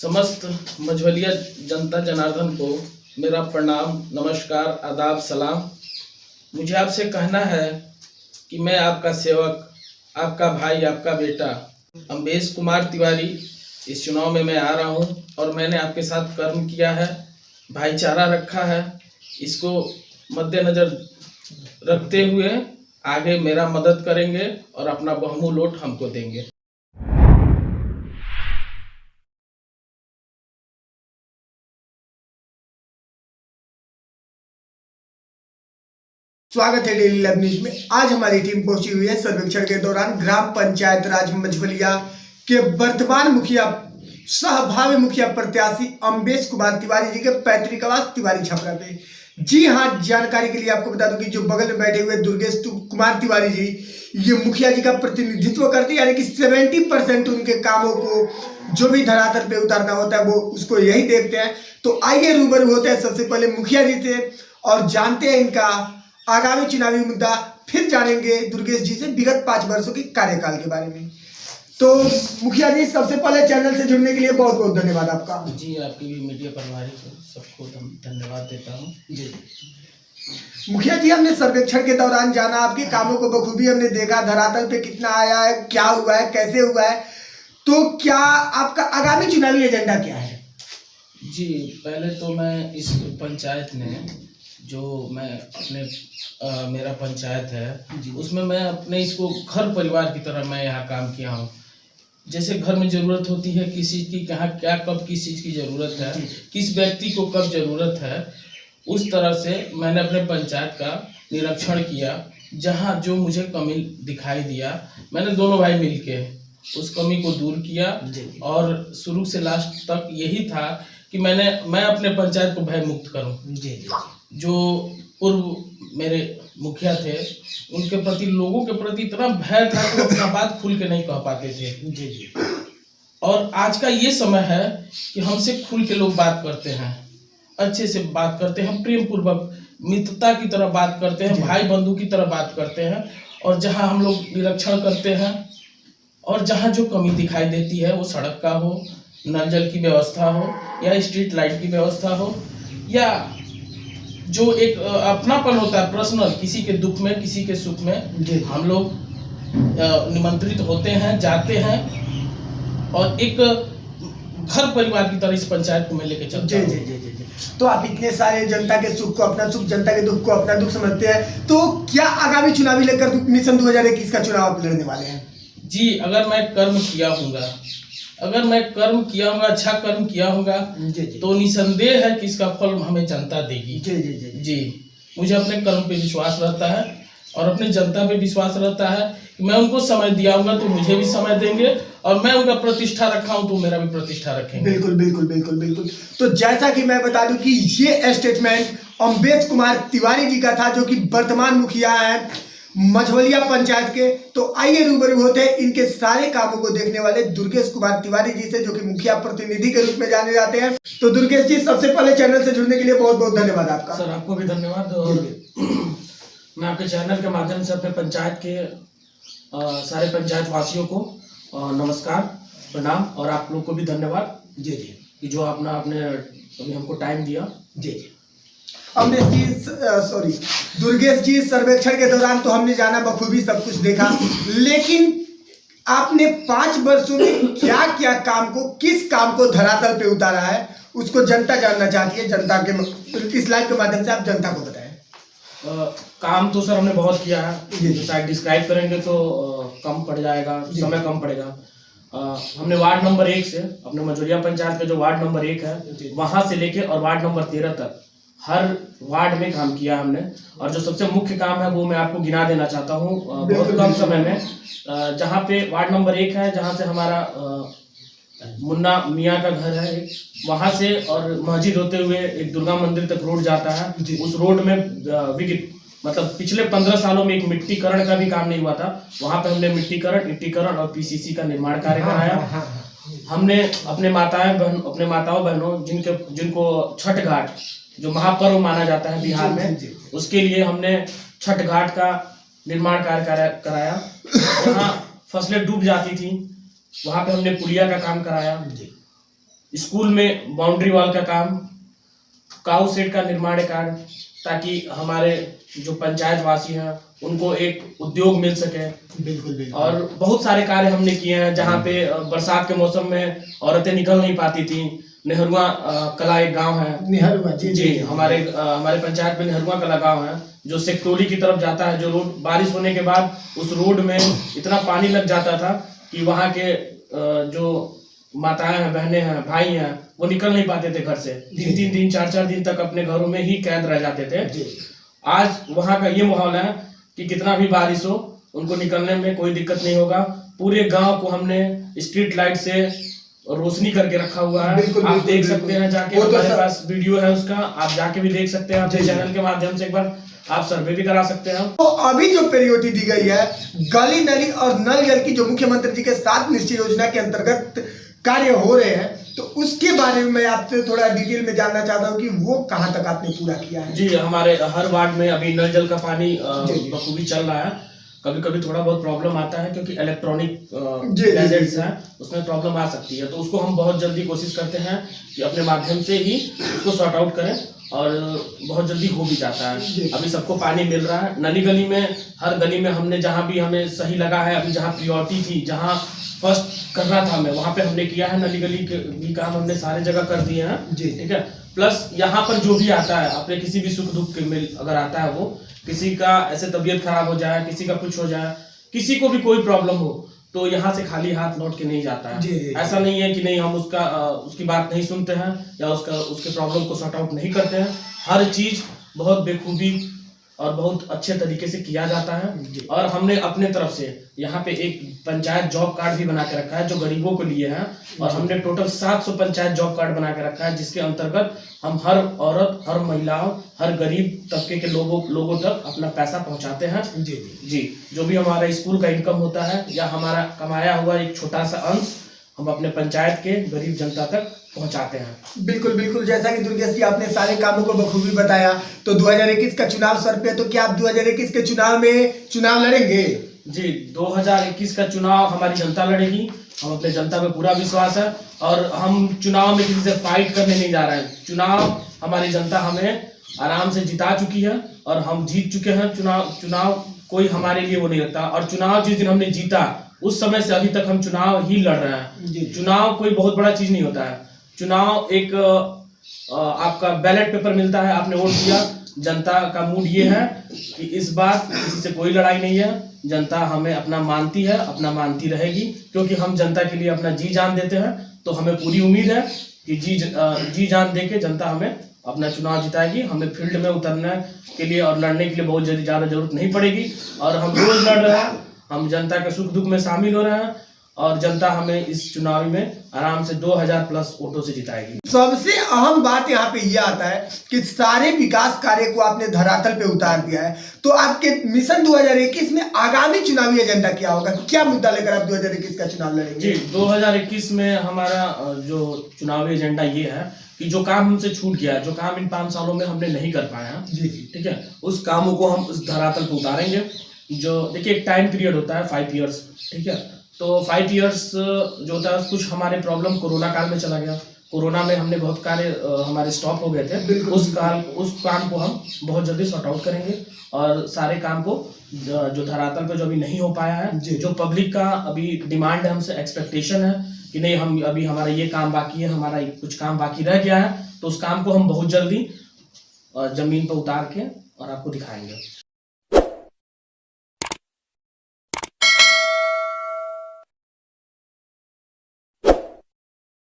समस्त मझवलिया जनता जनार्दन को मेरा प्रणाम, नमस्कार, आदाब, सलाम। मुझे आपसे कहना है कि मैं आपका सेवक, आपका भाई, आपका बेटा अम्बेश कुमार तिवारी इस चुनाव में मैं आ रहा हूं और मैंने आपके साथ कर्म किया है, भाईचारा रखा है। इसको मद्देनजर रखते हुए आगे मेरा मदद करेंगे और अपना बहुमूल्य वोट हमको देंगे। स्वागत है डेली लाइव न्यूज में। आज हमारी टीम पहुंची हुई है सर्वेक्षण के दौरान ग्राम पंचायत राज मझवलिया के वर्तमान मुखिया सह भावी मुखिया प्रत्याशी अम्बेश कुमार तिवारी जी के पैतृक आवास तिवारी छपरा पे। जी हाँ, जानकारी के लिए आपको बता दूं कि जो बगल में बैठे हुए दुर्गेश कुमार तिवारी जी, ये मुखिया जी का प्रतिनिधित्व करते हैं, यानी कि 70% उनके कामों को जो भी धरातल पे उतारना होता है वो उसको यही देखते हैं। तो आइए रूबरू होते हैं सबसे पहले मुखिया जी से और जानते हैं इनका आगामी चुनावी मुद्दा, फिर जानेंगे दुर्गेश जी से विगत 5 वर्षों के कार्यकाल के बारे में। तो मुखिया जी, सबसे पहले चैनल से जुड़ने के लिए बहुत बहुत धन्यवाद आपका। जी, आपकी भी मीडिया प्रभारी को सबको धन्यवाद देता हूँ। जी मुखिया जी, हमने सर्वेक्षण के दौरान जाना, आपके कामों को बखूबी हमने देखा, धरातल पे कितना आया है, क्या हुआ है, कैसे हुआ है, तो क्या आपका आगामी चुनावी एजेंडा क्या है? जी, पहले तो मैं इस पंचायत में जो मैं अपने मेरा पंचायत है उसमें मैं अपने इसको घर परिवार की तरह मैं यहाँ काम किया हूँ। जैसे घर में ज़रूरत होती है किसी चीज़ की, कहाँ क्या कब किस चीज़ की ज़रूरत है, किस व्यक्ति को कब ज़रूरत है, उस तरह से मैंने अपने पंचायत का निरीक्षण किया। जहाँ जो मुझे कमी दिखाई दिया, मैंने दोनों भाई मिलके उस कमी को दूर किया और शुरू से लास्ट तक यही था कि मैं अपने पंचायत को भय मुक्त करूँ। जो पूर्व मेरे मुखिया थे उनके प्रति, लोगों के प्रति इतना भय था कि वो अपना बात खुल के नहीं कह पाते थे। और आज का ये समय है कि हमसे खुल के लोग बात करते हैं, अच्छे से बात करते हैं, प्रेम पूर्वक मित्रता की तरह बात करते हैं, भाई बंधु की तरह बात करते हैं। और जहां हम लोग निरीक्षण करते हैं और जहां जो कमी दिखाई देती है, वो सड़क का हो, नल जल की व्यवस्था हो या स्ट्रीट लाइट की व्यवस्था हो, या जो एक अपनापन होता है पर्सनल, किसी के दुख में किसी के सुख में हम लोग निमंत्रित होते हैं, जाते हैं और एक घर परिवार की तरह इस पंचायत को मैं लेके चलता हूं। तो आप इतने सारे जनता के सुख को अपना सुख, जनता के दुख को अपना दुख समझते हैं, तो क्या आगामी चुनावी लेकर मिशन 2021 का चुनाव आप लड़ने वाले हैं? जी, अगर मैं कर्म किया हूँगा, अच्छा कर्म किया होगा, तो निसंदेह है कि इसका फल हमें जनता देगी। जी, मुझे अपने कर्म पे विश्वास रहता है और अपने जनता पे विश्वास रहता है कि मैं उनको समय दिया हूँगा तो मुझे भी समय देंगे, और मैं उनका प्रतिष्ठा रखा हूँ तो मेरा भी प्रतिष्ठा रखेंगे। बिल्कुल बिल्कुल बिल्कुल बिल्कुल। तो जैसा कि मैं बता दूं कि ये स्टेटमेंट अम्बेश कुमार तिवारी जी का था, जो कि वर्तमान मुखिया है मझवलिया पंचायत के। तो आइए रूबरू होते हैं इनके सारे कामों को देखने वाले दुर्गेश कुमार तिवारी जी से, जो कि मुखिया प्रतिनिधि के रूप में जाने जाते हैं। तो दुर्गेश जी, सबसे पहले चैनल से जुड़ने के लिए बहुत बहुत धन्यवाद आपका। सर, आपको भी धन्यवाद। और मैं आपके चैनल के माध्यम से अपने पंचायत के सारे पंचायत वासियों को नमस्कार, प्रणाम, और आप लोग को भी धन्यवाद कि जो आपने अभी हमको टाइम दिया। अम्बेश जी, दुर्गेश जी, सर्वेक्षण के दौरान तो हमने जाना, बखूबी सब कुछ देखा, लेकिन आपने 5 वर्षों में क्या क्या काम को, किस काम को धरातल पे उतारा है, उसको जनता जानना चाहती है। जनता के इस लाइव के माध्यम से आप जनता को बताएं। काम तो सर हमने बहुत किया है, शायद डिस्क्राइब करेंगे तो कम पड़ जाएगा, समय कम पड़ेगा। हमने वार्ड नंबर 1 से, अपने मझवलिया पंचायत का जो वार्ड नंबर 1 है, वहां से लेके और वार्ड नंबर 13 तक हर वार्ड में काम किया हमने। और जो सबसे मुख्य काम है वो मैं आपको गिना देना चाहता हूँ बहुत कम समय में। जहाँ पे वार्ड नंबर 1 है, जहाँ से हमारा मुन्ना मियाँ का घर है, वहां से और मस्जिद होते हुए एक दुर्गा मंदिर तक रोड जाता है। उस रोड में मतलब पिछले 15 सालों में एक मिट्टीकरण का भी काम नहीं हुआ था। वहां पे हमने मिट्टीकरण, ईंटीकरण और पीसीसी का निर्माण कार्य कराया। हमने अपने माताओं बहनों जिनको छठ घाट, जो महापर्व माना जाता है बिहार में, उसके लिए हमने छठ घाट का निर्माण कार्य कराया। जहाँ फसलें डूब जाती थी वहां पे हमने पुलिया का काम कराया। स्कूल में बाउंड्री वॉल का काम, काऊ सेट का निर्माण कार्य, ताकि हमारे जो पंचायत वासी हैं उनको एक उद्योग मिल सके। बिल्कुल बिल्कुल। और बहुत सारे कार्य हमने किए हैं जहाँ पे बरसात के मौसम में औरतें निकल नहीं पाती थी। नेहरुआ कला एक गांव है, नेहरुआ जी हमारे पंचायत में नेहरुआ कला गांव है जो सेक्टोली की तरफ जाता है। जो रोड बारिश होने के बाद उस रोड में इतना पानी लग जाता था कि वहाँ के जो माताएं हैं, बहनें हैं, भाई हैं, वो निकल नहीं पाते थे घर से। 3-3 दिन 4-4 दिन तक अपने घरों में ही कैद रह जाते थे। आज वहाँ का ये माहौल है कि कितना भी बारिश हो उनको निकलने में कोई दिक्कत नहीं होगा। पूरे गांव को हमने स्ट्रीट लाइट से रोशनी करके रखा हुआ है। आप देख सकते हैं जाके, हमारे पास वीडियो है उसका, आप जाके भी देख सकते हैं। अपने चैनल के माध्यम से एक बार आप सर्वे भी करा सकते हैं। तो अभी जो प्रायोरिटी दी गई है गली नली और नल जल की, जो मुख्यमंत्री जी के 7 निश्चय योजना के अंतर्गत कार्य हो रहे हैं, तो उसके बारे में मैं आपसे थोड़ा डिटेल में जानना चाहता हूँ कि वो कहाँ तक आपने पूरा किया है। जी, हमारे हर वार्ड में अभी नल जल का पानी बखूबी चल रहा है। कभी कभी थोड़ा बहुत प्रॉब्लम आता है क्योंकि इलेक्ट्रॉनिक गैजेट्स हैं, उसमें प्रॉब्लम आ सकती है। तो उसको हम बहुत जल्दी कोशिश करते हैं कि अपने माध्यम से ही उसको सॉर्ट आउट करें, और बहुत जल्दी हो भी जाता है। अभी सबको पानी मिल रहा है। नली गली में, हर गली में हमने जहाँ भी हमें सही लगा है, अभी जहाँ प्रियोरिटी थी, जहाँ फर्स्ट करना था हमें, वहाँ पे हमने किया है। नली गली के भी काम हमने सारे जगह कर दिए हैं। ठीक है। प्लस यहाँ पर जो भी आता है, अपने किसी भी सुख दुख के में अगर आता है, वो किसी का ऐसे तबीयत खराब हो जाए, किसी का कुछ हो जाए, किसी को भी कोई प्रॉब्लम हो, तो यहाँ से खाली हाथ लौट के नहीं जाता है। ऐसा नहीं है कि नहीं हम उसकी बात नहीं सुनते हैं या उसके प्रॉब्लम को सॉर्ट आउट नहीं करते हैं। हर चीज बहुत बेखूबी और बहुत अच्छे तरीके से किया जाता है। और हमने अपने तरफ से यहाँ पे एक पंचायत जॉब कार्ड भी बना के रखा है जो गरीबों के लिए है। और हमने टोटल 700 पंचायत जॉब कार्ड बना के रखा है, जिसके अंतर्गत हम हर औरत, हर महिलाओं, हर गरीब तबके के लोगों तक अपना पैसा पहुंचाते हैं। जी, जो भी हमारा स्कूल का इनकम होता है या हमारा कमाया हुआ एक छोटा सा अंश हम अपने पंचायत के गरीब जनता तक पहुंचाते हैं। बिल्कुल बिल्कुल। जैसा कि दुर्गेश जी आपने सारे कामों को बखूबी बताया, तो 2021 का चुनाव सर पे, तो क्या आप 2021 के चुनाव में चुनाव लड़ेंगे? जी, 2021 का चुनाव हमारी जनता लड़ेगी। हम अपने जनता पे पूरा विश्वास है और हम चुनाव में किसी से फाइट करने नहीं जा रहे हैं। चुनाव हमारी जनता हमें आराम से जिता चुकी है और हम जीत चुके हैं। चुनाव कोई हमारे लिए वो नहीं रखता। और चुनाव जिस दिन हमने जीता, उस समय से अभी तक हम चुनाव ही लड़ रहे हैं। चुनाव कोई बहुत बड़ा चीज नहीं होता है। चुनाव एक आपका बैलेट पेपर मिलता है, आपने वोट दिया। जनता का मूड ये है कि इस बार किसी से कोई लड़ाई नहीं है। जनता हमें अपना मानती है, अपना मानती रहेगी, क्योंकि हम जनता के लिए अपना जी जान देते हैं। तो हमें पूरी उम्मीद है कि जी जान देके जनता हमें अपना चुनाव जिताएगी। हमें फील्ड में उतरने के लिए और लड़ने के लिए बहुत ज़्यादा जरूरत नहीं पड़ेगी। और हम रोज लड़ रहे हैं, हम जनता के सुख दुख में शामिल हो रहे हैं और जनता हमें इस चुनाव में आराम से 2000+ वोटों से जिताएगी। सबसे अहम बात यहाँ पे ये आता है कि सारे विकास कार्य को आपने धरातल पे उतार दिया है। तो आपके मिशन 2021 में आगामी चुनावी एजेंडा क्या होगा? क्या मुद्दा लेकर आप 2021 का चुनाव लड़ेंगे? जी, 2021 में हमारा जो चुनावी एजेंडा ये है कि जो काम हमसे छूट गया, जो काम इन 5 सालों में हमने नहीं कर पाया, ठीक है, उस कामों को हम उस धरातल पे उतारेंगे। जो देखिए, एक टाइम पीरियड होता है 5 ईयर्स, ठीक है। तो 5 ईयर्स जो होता है, कुछ हमारे प्रॉब्लम कोरोना काल में चला गया। कोरोना में हमने बहुत कार्य हमारे स्टॉप हो गए थे। उस काम को हम बहुत जल्दी सॉर्ट आउट करेंगे और सारे काम को जो धरातल पे जो अभी नहीं हो पाया है, जो पब्लिक का अभी डिमांड है, हमसे एक्सपेक्टेशन है कि नहीं, हम अभी हमारा ये काम बाकी है, हमारा कुछ काम बाकी रह गया है, तो उस काम को हम बहुत जल्दी जमीन पर उतार के और आपको दिखाएंगे।